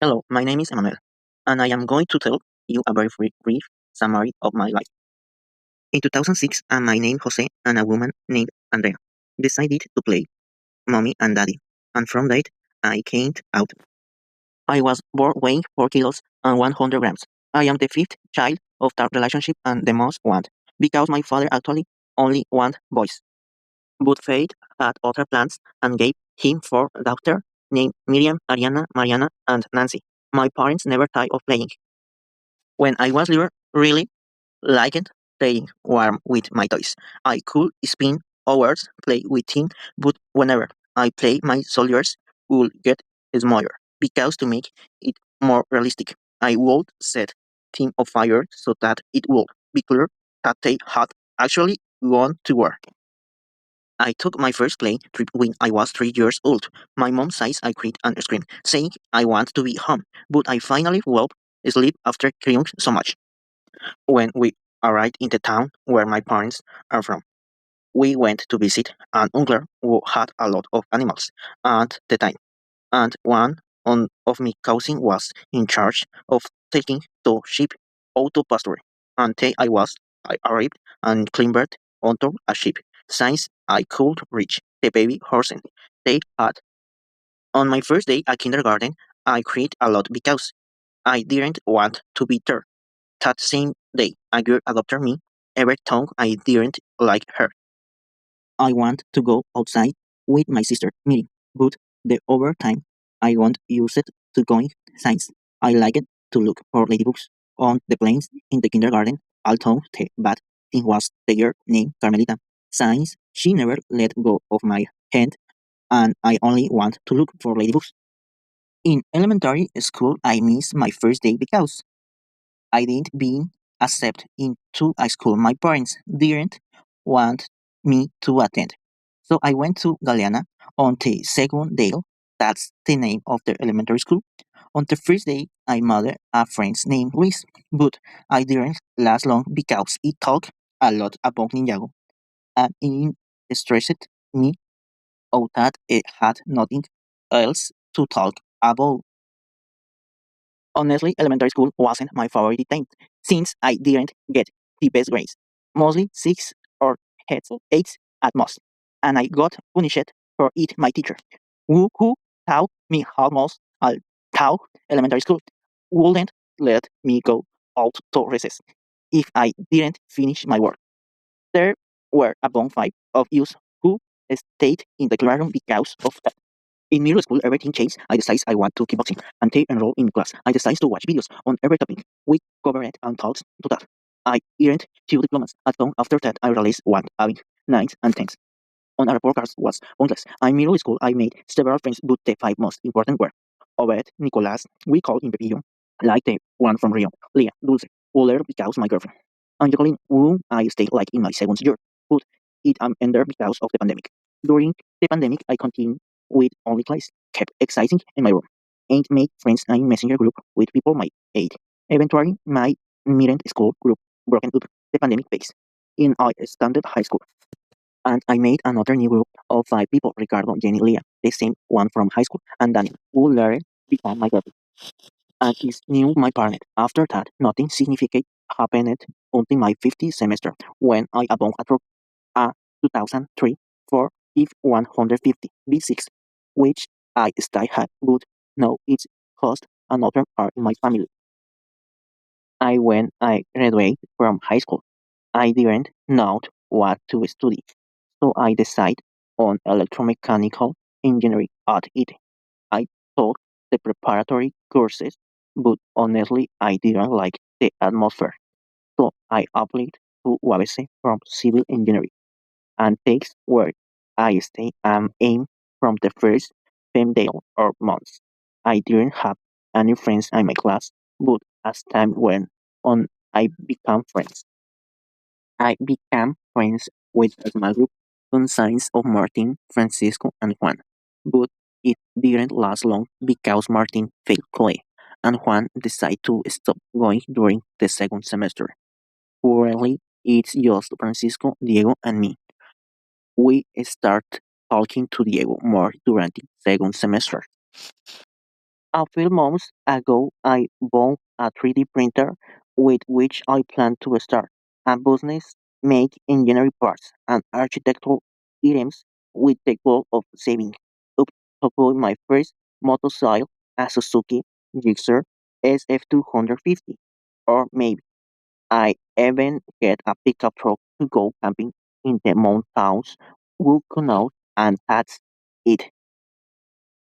Hello, my name is Emmanuel, and I am going to tell you a very brief summary of my life. In 2006, a man named Jose and a woman named Andrea decided to play mommy and daddy, and from that, I came out. I was born weighing 4 kilos and 100 grams. I am the fifth child of that relationship and the most one, because my father actually only wanted boys. But fate had other plans and gave him four daughters named Miriam, Ariana, Mariana, and Nancy. My parents never tired of playing. When I was little, really liked playing warm with my toys. I could spend hours play with him, but whenever I play, my soldiers would get smaller because to make it more realistic, I would set team of fire so that it would be clear that they had actually gone to war. I took my first plane trip when I was 3 years old. My mom says I cried and screamed, saying I want to be home, but I finally woke asleep after crying so much. When we arrived in the town where my parents are from, we went to visit an uncle who had a lot of animals at the time, and of my cousins was in charge of taking the sheep out to pasture. Until I arrived and climbed onto a sheep, since I could reach the baby horses they had. On my first day at kindergarten, I cried a lot because I didn't want to be there. That same day, a girl adopted me, every time I didn't like her. I want to go outside with my sister, Miri, but the other time I want use it to going science. I like it to look for ladybugs on the planes in the kindergarten, although the bad thing was the girl named Carmelita. Since she never let go of my hand and I only want to look for ladybugs. In elementary school, I missed my first day because I didn't being accepted into a school my parents didn't want me to attend. So I went to Galeana on the second day. That's the name of the elementary school. On the first day, I met a friend named Luis, but I didn't last long because he talked a lot about Ninjago and it stressed me out that it had nothing else to talk about. Honestly, elementary school wasn't my favorite time since I didn't get the best grades, mostly six or eights at most, and I got punished for it my teacher, who taught me almost all through elementary school, wouldn't let me go out to recess if I didn't finish my work. There were a bonfire of youth who stayed in the classroom because of that. In middle school, everything changed. I decided I want to keep boxing and take enroll in class. I decided to watch videos on every topic. We covered it and talks to that. I earned two diplomas. At home after that, I realized one having nines and tens. On a report card was pointless. In middle school, I made several friends, but the five most important were Obed, Nicolas, we call him Pepillo, like the one from Rio, Leah, Dulce, Uller because my girlfriend, and Jacqueline, whom I stayed like in my second year, but it ended because of the pandemic. During the pandemic, I continued with only class, kept exercising in my room, and made friends in messenger group with people my age. Eventually, my middle school group broke up the pandemic phase in a standard high school. And I made another new group of five people, Ricardo, Jenny, Leah, the same one from high school, and Daniel, who later became my girlfriend. And is new my partner. After that, nothing significant happened until my 50th semester, when I abound a 2003 for if 150 B6, which I still had, but now it's cost another part in my family. When I graduated from high school, I didn't know what to study, so I decided on electromechanical engineering at it. I took the preparatory courses, but honestly, I didn't like the atmosphere, so I applied to UABC from civil engineering and takes where I stay and aim from the first 10 days or months. I didn't have any friends in my class, but as time went on, I became friends. I became friends with a small group consisting of Martin, Francisco, and Juan. But it didn't last long because Martin failed college, and Juan decided to stop going during the second semester. Currently, it's just Francisco, Diego, and me. We start talking to Diego more during the second semester. A few months ago, I bought a 3D printer with which I plan to start a business make engineering parts and architectural items with the goal of saving up to buy my first motorcycle, a Suzuki Gixxer SF250, or maybe I even get a pickup truck to go camping in the mountains, walk out, and that's it.